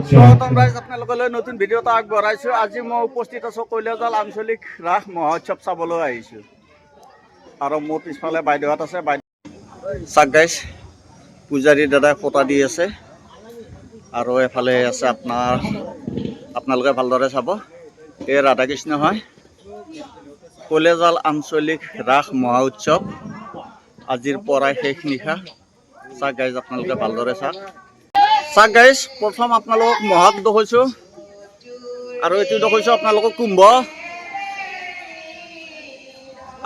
স্বাগতম ৰাইজ, আপোনালোকলৈ নতুন ভিডিঅ' এটা আগবঢ়াইছোঁ। আজি মই উপস্থিত আছোঁ কৈলাজাল আঞ্চলিক ৰাস মহোৎসৱ চাবলৈ আহিছোঁ। আৰু মোৰ পিছফালে বাইদেউহঁত আছে। চাওক গাইজ, পূজাৰী দাদাই ফটা দি আছে। আৰু এফালে আছে আপোনালোকে ভালদৰে চাব, এই ৰাধাকৃষ্ণ হয়। কৈলাজাল আঞ্চলিক ৰাস মহোৎসৱ আজিৰ পৰাই শেষ নিশা। চাওক গাইজ, আপোনালোকে ভালদৰে চাওক। চাওক গাইজ, প্ৰথম আপোনালোকক মহাক দেখুৱাইছোঁ, আৰু এইটো দেখুৱাইছোঁ আপোনালোকক কুম্ভ,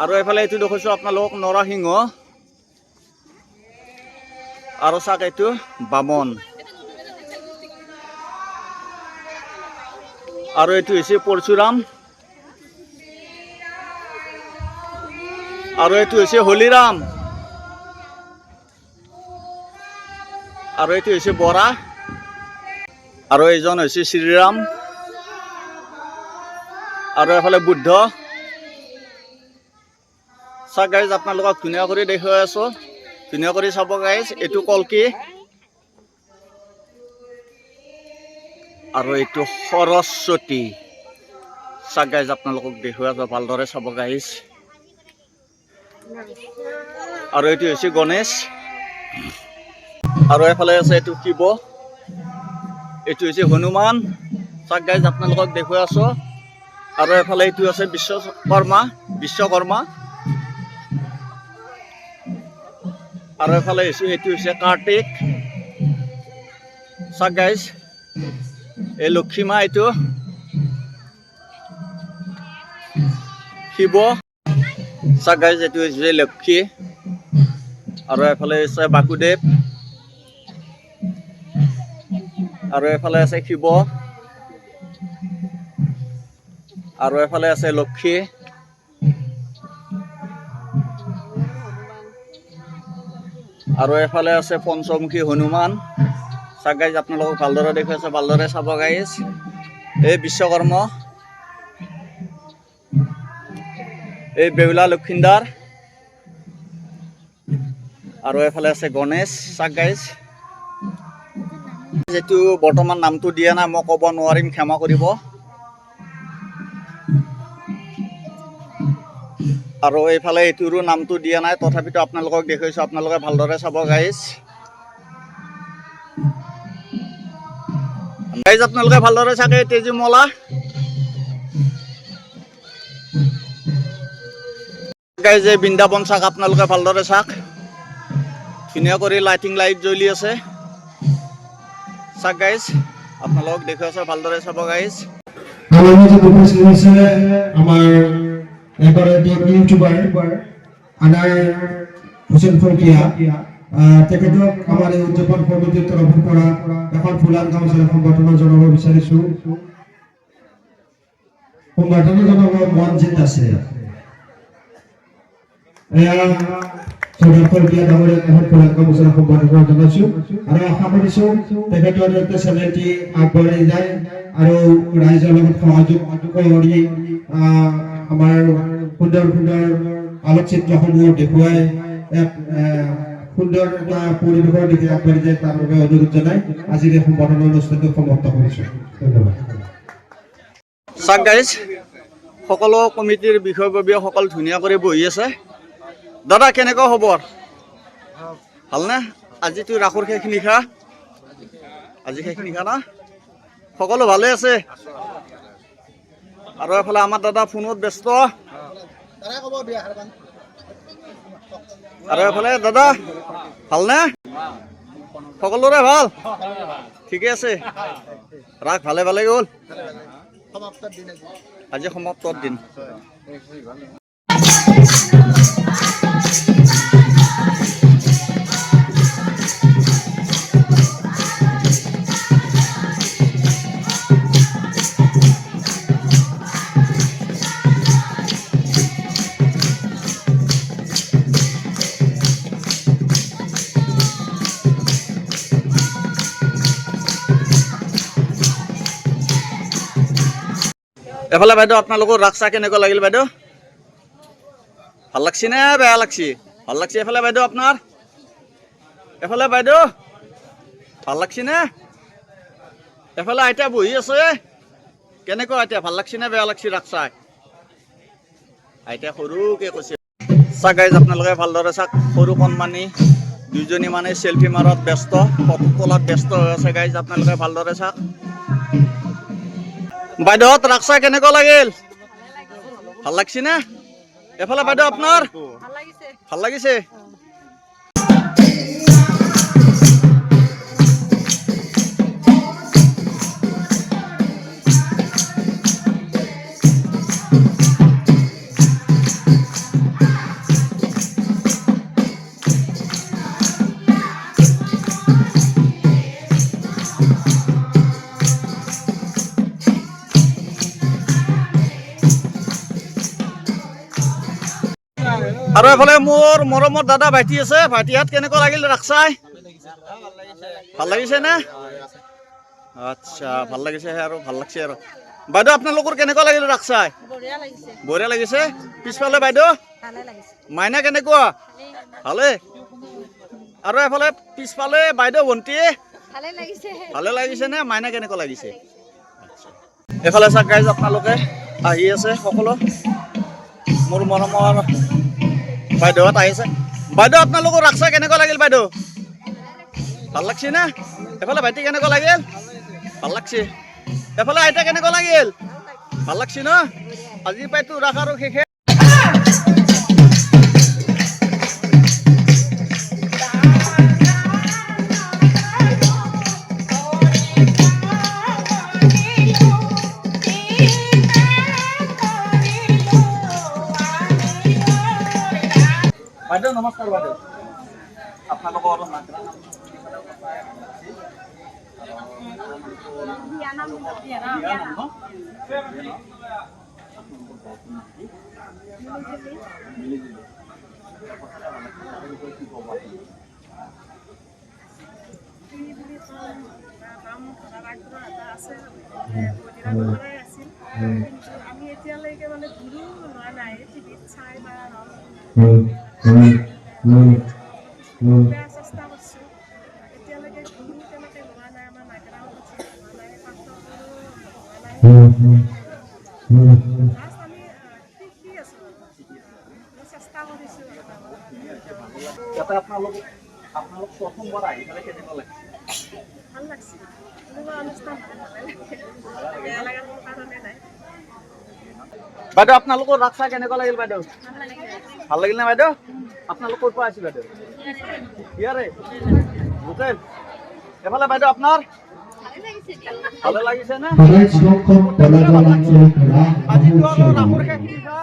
আৰু এইফালে এইটো দেখুৱাইছোঁ আপোনালোকক নৰসিংহ, আৰু চাওক এইটো বামন, আৰু এইটো হৈছে পৰশুৰাম, আৰু এইটো হৈছে হলিৰাম, আৰু এইটো হৈছে বৰা, আৰু এইজন হৈছে শ্ৰীৰাম, আৰু এফালে বুদ্ধ। চাওক গাইজ, আপোনালোকক ধুনীয়া কৰি দেখুৱাই আছোঁ, ধুনীয়া কৰি চাব গাইজ। এইটো কলকি, আৰু এইটো সৰস্বতী। চাওক গাইজ, আপোনালোকক দেখুৱাই আছোঁ, ভালদৰে চাব গাইজ। আৰু এইটো হৈছে গণেশ, আৰু এফালে আছে এইটো শিৱ, এইটো হৈছে হনুমান। চাওক গাইজ, আপোনালোকক দেখুৱাই আছোঁ। আৰু এফালে এইটো আছে বিশ্বকৰ্মা, আৰু এফালে এইটো হৈছে কাৰ্তিক। চাওক গাইজ, এই লক্ষী মা, এইটো শিৱ। চাওক গাইজ, এইটো হৈছে লক্ষী, আৰু এফালে আছে বাসুদেৱ, আৰু এফালে আছে শিৱ, আৰু এফালে আছে লক্ষী, আৰু এফালে আছে পঞ্চমুখী হনুমান। চাওক গাইজ, আপোনালোকক ভালদৰে দেখুৱাইছে, ভালদৰে চাব গাইজ। এই বিশ্বকৰ্মা, এই বেউলা লক্ষিন্দাৰ, আৰু এফালে আছে গণেশ। চাওক গাইজ, যিটো বৰ্তমান নামটো দিয়া নাই, মই ক'ব নোৱাৰিম, ক্ষমা কৰিব। আৰু এইফালে এইটোৰো নামটো দিয়া নাই, তথাপিতো আপোনালোকক দেখুৱাইছোঁ, আপোনালোকে ভালদৰে চাব গাইজ। গাইজ, আপোনালোকে ভালদৰে চাকে তেজীমলা। গাইজ, এই বৃন্দাবন চাওক, আপোনালোকে ভালদৰে চাওক, ধুনীয়া কৰি লাইটিং লাইট জ্বলি আছে। চাওক গাইজ, আপোনালোকক দেখুৱাইছোঁ, ভালদৰে চাব গাইজ। আমাৰ এগৰাকী ইউটিউবাৰ আনাৰ হুছেইন ফৰকিয়া, তেখেতক আমাৰ এই উদযাপন কমিটিৰ তৰফৰ পৰা এখন ফুলাৰ গামোচাৰে সংবৰ্ধনা জনাব বিচাৰিছোঁ। সংবৰ্ধনা জনাব মনজিত আছে। এয়া চৌধুৰী ফৰকিয়া ডাঙৰীয়াক এখন ফুলাৰ গামোচাৰে সংবৰ্ধনা জনাইছোঁ, আৰু আশা কৰিছোঁ তেখেতৰ চেনেলটি আগবাঢ়ি যায় আৰু ৰাইজৰ লগত সহযোগ কৰি আমাৰ সুন্দৰ সুন্দৰ আলোকচিত্ৰসমূহ দেখুৱাই এক সুন্দৰ এটা পৰিৱেশৰ দিশে আগবাঢ়ি যায়, তাৰ বাবে অনুৰোধ জনাই আজিৰ এই সংবৰ্ধনা অনুষ্ঠানটো সমাপ্ত কৰিছোঁ। ধন্যবাদ। চাওক গাইজ, সকলো কমিটিৰ বিষয়ববীয়াসকল ধুনীয়া কৰি বহি আছে। দাদা, কেনেকুৱা খবৰ? ভালনে? আজিতো ৰাসৰ শেষ নিশা, আজি শেষ নিশা না? সকলো ভালে আছে? আৰু এফালে আমাৰ দাদা ফোনত ব্যস্ত, আৰু এফালে দাদা ভালনে? সকলোৰে ভাল? ঠিকে আছে? ৰাস ভালে ভালে গ'ল? আজি সমাপ্তৰ দিন। এফালে বাইদেউ, আপোনালোকৰ ৰাস চাই কেনেকুৱা লাগিল বাইদেউ? ভাল লাগছি নে বেয়া লাগছি? ভাল লাগছি এফালে বাইদেউ আপোনাৰ? এফালে বাইদেউ ভাল লাগছি নে? এফালে আইতা বহি আছে কেনেকুৱা আইতা ভাল লাগছি না বেয়া লাগছি ৰাস চাই আইতা সৰুকে কৈছে চাওক গাইজ আপোনালোকে ভালদৰে চাওক সৰু কণমানি দুজনী মানে চেলফি মাৰত ব্যস্ত ফটো তোলাত ব্যস্ত হৈ আছে গাইজ আপোনালোকে ভালদৰে চাওক বাইদেউহঁত ৰাস চাই কেনেকুৱা লাগিল ভাল লাগছি না এফালে বাইদেউ আপোনাৰ ভাল লাগিছে আৰু এফালে মোৰ মৰমৰ দাদা ভাইটি আছে ভাইটিহঁত কেনেকুৱা লাগিল ৰাস চাই ভাল লাগিছে না আচ্ছা ভাল লাগিছে আৰু ভাল লাগছে আৰু বাইদেউ আপোনালোকৰ কেনেকুৱা লাগিল ৰাস চাই বঢ়িয়া লাগিছে পিছফালে বাইদেউ মাইনা কেনেকুৱা ভালে আৰু এফালে পিছফালে বাইদেউ ভণ্টি ভালে লাগিছে নে মাইনা কেনেকুৱা লাগিছে এফালে চাওক গাইজ আপোনালোকে আহি আছে সকলো মোৰ মৰমৰ বাইদেউহঁত আহিছে বাইদেউ আপোনালোকৰ ৰাস চাই কেনেকুৱা লাগিল বাইদেউ ভাল লাগছে না এফালে ভাইটি কেনেকুৱা লাগিল ভাল লাগছে এফালে আইতা কেনেকুৱা লাগিল ভাল লাগছে ন আজি পাইতো ৰাস আৰু শেষে বাইদেউ নমস্কাৰ বাইদেউ আপোনালোকৰ আমি এতিয়ালৈকে মানে ঘূৰো লোৱা নাই টিভিত চাই বা বেয়া চেষ্টা কৰিছোঁ এতিয়ালৈকে ঘূৰো তেনেকৈ লোৱা নাই আমাৰ নাগৰাও লোৱা নাই পাত্ৰ লাষ্ট আমি শিকি আছোঁ চেষ্টা কৰিছোঁ আপোনালোক প্ৰথমবাৰ আহি পেলাই কেনেকুৱা লাগে ভাল লাগছে এনেকুৱা অনুষ্ঠান বেয়া লগাৰ কোনো কাৰণে নাই বাইদেউ আপোনালোকৰ ৰাস চাই কেনেকুৱা লাগিল বাইদেউ ভাল লাগিল নে বাইদেউ আপোনালোক ক'ৰ পৰা আহিছে বাইদেউ ইয়াৰে লোকেল এফালে বাইদেউ আপোনাৰ ভালে লাগিছে নে আজিতো আৰু ৰাসৰ শেষ নিশা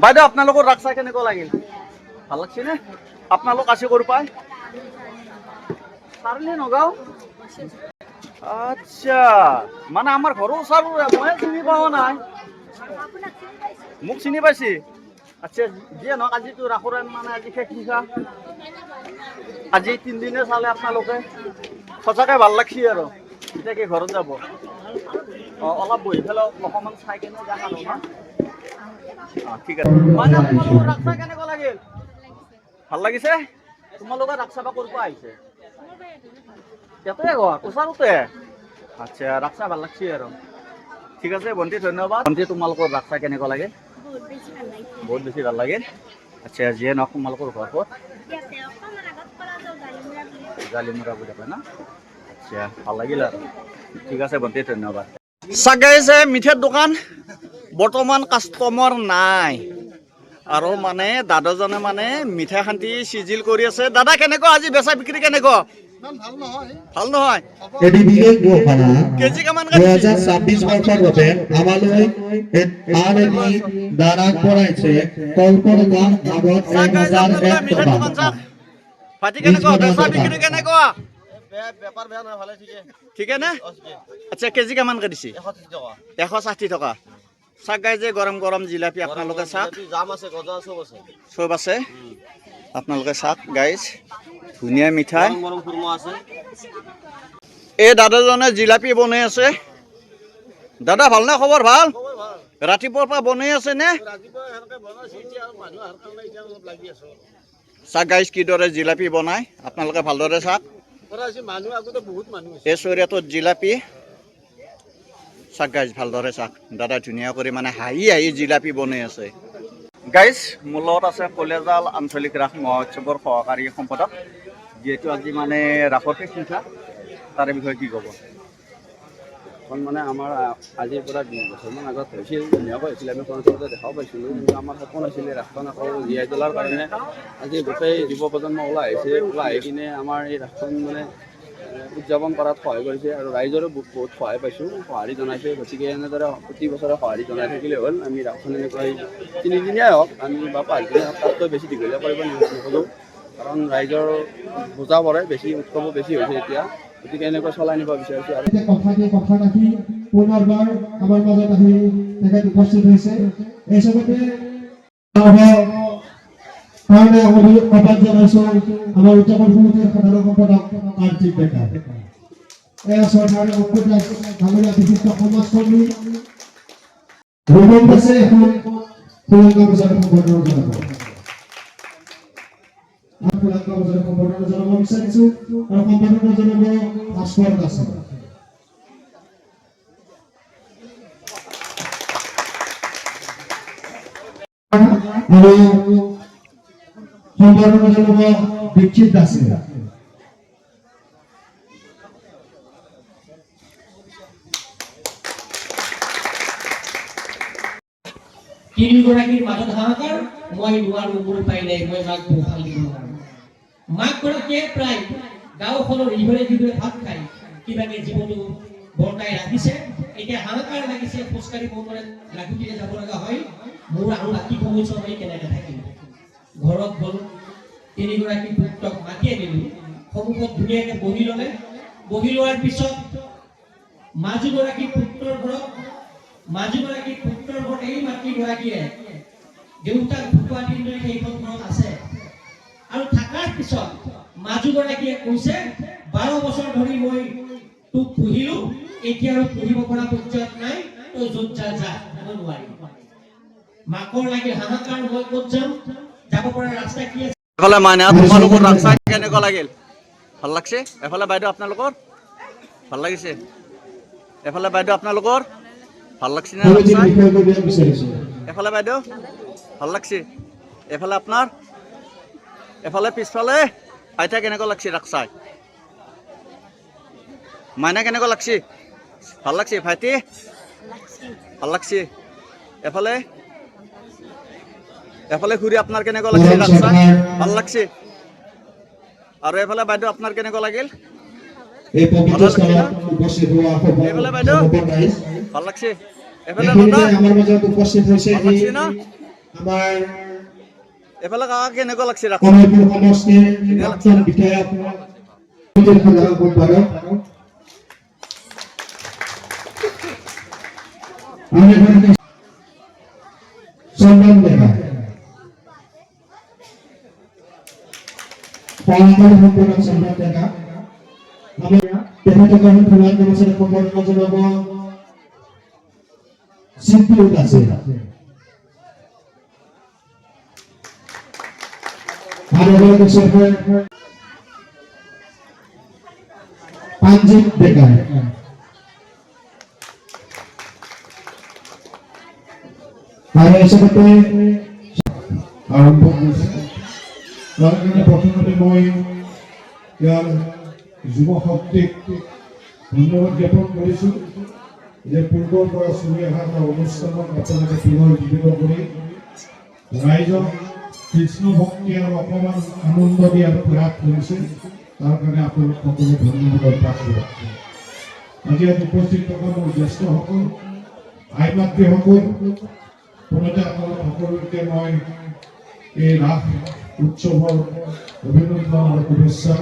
বাইদেউ আপোনালোকৰ ৰাস চাই কেনেকুৱা লাগিল ভাল লাগছে নে আপোনালোক আছে ক'ৰ পাই চাৰিলি নগাঁও আচ্ছা মানে আমাৰ ঘৰৰ ওচৰৰে মই চিনি পোৱা নাই মোক চিনি পাইছে আচ্ছা যিয়ে নহওক আজিতো ৰাসৰ মানে আজি শেষ নিশা আজি 3 দিনে চালে আপোনালোকে সঁচাকৈ ভাল লাগছে আৰু এতিয়া কি ঘৰত যাব অলপ বহি পেলাই অকণমান চাই কেনে যাম আৰু ন ঠিক আছে মানে আপোনালোকৰ ৰাস চাই কেনেকুৱা লাগিল ভাল লাগিছে তোমালোকে ৰাস চাব ক'ৰ পৰা আহিছে ইয়াতে ঘৰ ওচৰতে আচ্ছা ৰাস চাই ভাল লাগছে আৰু ঠিক আছে ভণ্টি ধন্যবাদ ভণ্টি তোমালোকৰ ৰাস চাই কেনেকুৱা লাগে বহুত বেছি ভাল লাগে আচ্ছা যিয়ে নহওক তোমালোকৰ ঘৰ ক'ত জালিমুৰা বুলি কয় না আচ্ছা ভাল লাগিল আৰু ঠিক আছে ভণ্টি ধন্যবাদ চাগে যে মিঠাইৰ দোকান বৰ্তমান কাষ্টমাৰ নাই আৰু মানে দাদাজনে মানে মিঠাই খান্তি চিজিল কৰি আছে দাদা কেনেকুৱা আজি বেচা বিক্ৰী কেনেকুৱা ভাল নহয় কেজি কিমান 2026 বৰ্ষৰ বাবে আমালৈ আন এটি দানা কৰাইছে কল্পনা আগত 1001 টকা ফাটি কেনেকুৱা বেচা বিক্ৰী কেনেকুৱা বেপাৰ বেয়া নহয় ভালে ঠিকে নে আচ্ছা কেজি কিমানকৈ দিছে 160 টকা চাক গাই যে গৰম গৰম জিলাপি আপোনালোকে চাক জাম আছে গজা চব আছে আপোনালোকে চাক গাইজ ধুনীয়া মিঠাই গৰম খুৰমা আছে এই দাদাজনে জিলাপি বনাই আছে দাদা ভালনে খবৰ ভাল ৰাতিপুৱাৰ পৰা বনাই আছে নে ৰাতিপুৱা এনেকৈ বনাইছে এতিয়া আৰু মানুহ অহাৰ কাৰণে এতিয়া অলপ লাগি আছোঁ চাওক গাইজ কিদৰে জিলাপি বনাই আপোনালোকে ভালদৰে চাওক বনাইছে মানুহ আগতে বহুত মানুহ আছে এই চৰিয়াটোত জিলাপি চাওক গাইজ ভালদৰে চাওক দাদা ধুনীয়া কৰি মানে হাঁহি জিলাপি বনাই আছে গাইজ মোৰ লগত আছে কলেজাল আঞ্চলিক ৰাস মহোৎসৱৰ সহকাৰী সম্পাদক যিহেতু আজি মানে ৰাসৰ শেষ নিশা তাৰে বিষয়ে কি ক'ব এখন মানে আমাৰ আজিৰ পৰা 2 বছৰমান আগত হৈছিল ধুনীয়াকৈ হৈছিল আমি কলেজতে দেখাও পাইছিলোঁ কিন্তু আমাৰ সপোন আছিলে ৰাসখন আকৌ জীয়াই তোলাৰ কাৰণে আজি গোটেই যুৱ প্ৰজন্ম ওলাই আহি কিনে আমাৰ এই ৰাসখন মানে উদযাপন কৰাত সহায় কৰিছে আৰু ৰাইজৰো বহুত সহায় পাইছোঁ সঁহাৰি জনাইছে গতিকে এনেদৰে প্ৰতি বছৰে সঁহাৰি জনাই থাকিলে হ'ল আমি ৰাসখন এনেকৈ 3 দিনীয়াই হওক আমি বা 5 দিনীয়া হওক তাতকৈ বেছি দীঘলীয়া কৰিব নোখোজোঁ কাৰণ ৰাইজৰ বুজা পৰে বেছি উৎসৱো বেছি হৈছে এতিয়া গতিকে এনেকৈ চলাই নিব বিচাৰিছোঁ আৰু কথা ৰাখি পুনৰবাৰ আমাৰ মাজত আহি তেখেত উপস্থিত হৈছে এই চবতে কাৰণে আমি আহ্বান জনাইছোঁ আমাৰ উদযাপন সমিতিৰ সাধাৰণ সম্পাদক কাৰ্তিক ডেকা এয়া চৰকাৰে অংকুৰ ডাঙৰীয়া বিশিষ্ট সমাজকৰ্মী ৰোমন দাসে এখন তিৰংগা বজাৰ সম্বৰ্ধনা জনাব তিৰংগা বজাৰ সম্বৰ্ধনা জনাব বিচাৰিছোঁ আৰু সম্বৰ্ধনা জনাব ভাস্কৰ দাসে আৰু সম্বৰ্ধনা জনাব দীক্ষিত দাসে তিনিগৰাকীৰ মাজত হাহাকাৰ মই নোৱাৰো মোৰ উপায় নাই মই মাক ভাল দিব নোৱাৰো মাকগৰাকীয়ে প্ৰায় গাঁওখনৰ ইঘৰে সিঘৰে ভাত খাই কিবাকে জীৱনটো বৰ্তাই ৰাখিছে এতিয়া হাহাকাৰ লাগিছে খোজকাঢ়ি বনৰে লাগুটিৰে যাব লগা হয় মোৰ আৰু বাকী সময়ছোৱা মই কেনেকৈ থাকিম ঘৰত গ'ল তিনিগৰাকী পুত্ৰক মাতি আনিলো সন্মুখত ধুনীয়াকৈ বহি ল'লে বহি লোৱাৰ পিছত মাজুগৰাকী পুত্ৰৰ ঘৰত এই মাতৃগৰাকীয়ে দেউতাক ঢুকুৱা দিনলৈ সেইখন ঘৰত আছে আৰু থকাৰ পিছত মাজুগৰাকীয়ে কৈছে 12 বছৰ ধৰি মই তোক পুহিলো এতিয়া আৰু পুহিব পৰা পৰ্যায়ত নাই তই য'ত যা মই নোৱাৰিম মাকৰ লাগি হাহাকাৰ মই ক'ত যাম যাব পৰা ৰাস্তা কি আছে এফালে মাইনা তোমালোকৰ ৰাস চাই কেনেকুৱা লাগিল ভাল লাগছে এফালে বাইদেউ আপোনালোকৰ ভাল লাগিছে এফালে বাইদেউ আপোনালোকৰ ভাল লাগছে না এফালে বাইদেউ ভাল লাগছে এফালে আপোনাৰ এফালে পিছফালে আইতা কেনেকুৱা লাগছে ৰাস চাই মাইনা কেনেকুৱা লাগছে ভাল লাগছে ভাইটি ভাল লাগছে এফালে ঘূৰি আপোনাৰ কেনেকুৱা লাগছে ৰাস চাই ভাল লাগছে আৰু এফালে বাইদেউ আপোনাৰ কেনেকুৱা লাগিল এই পবিত্ৰ স্থানত উপস্থিত হোৱা এফালে বাইদেউ ভাল লাগছে এফালে আমাৰ মাজত উপস্থিত হৈছে আমাৰ এফালে কাকা কেনেকুৱা লাগছে ৰাস কমলপুৰ সমষ্টিৰ প্ৰাক্তন বিধায়ক সাধাৰণ সম্পাদক চন্দন ডেকা সহকাৰী সম্পাদক চন্দন ডেকা আমি তেখেতক ধন্যবাদ জনাইছোঁ সম্বৰ্ধনা জনাব চিন্তিত আছে আৰু পাঞ্জিত ডেকা আৰু হিচাপতে আৰম্ভ কৰিছে প্ৰথমতে মই ইয়াৰ যুৱ শক্তিক ধন্যবাদ জ্ঞাপন কৰিছোঁ যে পূৰ্বৰ পৰা চলি অহা এটা অনুষ্ঠানত আপোনালোকে পুনৰ জীৱিত কৰি ৰাইজক কৃষ্ণ ভক্তি আৰু অকণমান আনন্দ দিয়াৰ প্ৰয়াস কৰিছে তাৰ কাৰণে আপোনালোক সকলো ধন্যবাদৰ পাত্ৰ আজি ইয়াত উপস্থিত থকা মোৰ জ্যেষ্ঠসকল আই মাতৃসকল পুনতে আপোনালোক সকলোকে মই এই ৰাস উৎসৱৰ অভিনন্দন আৰু শুভেচ্ছা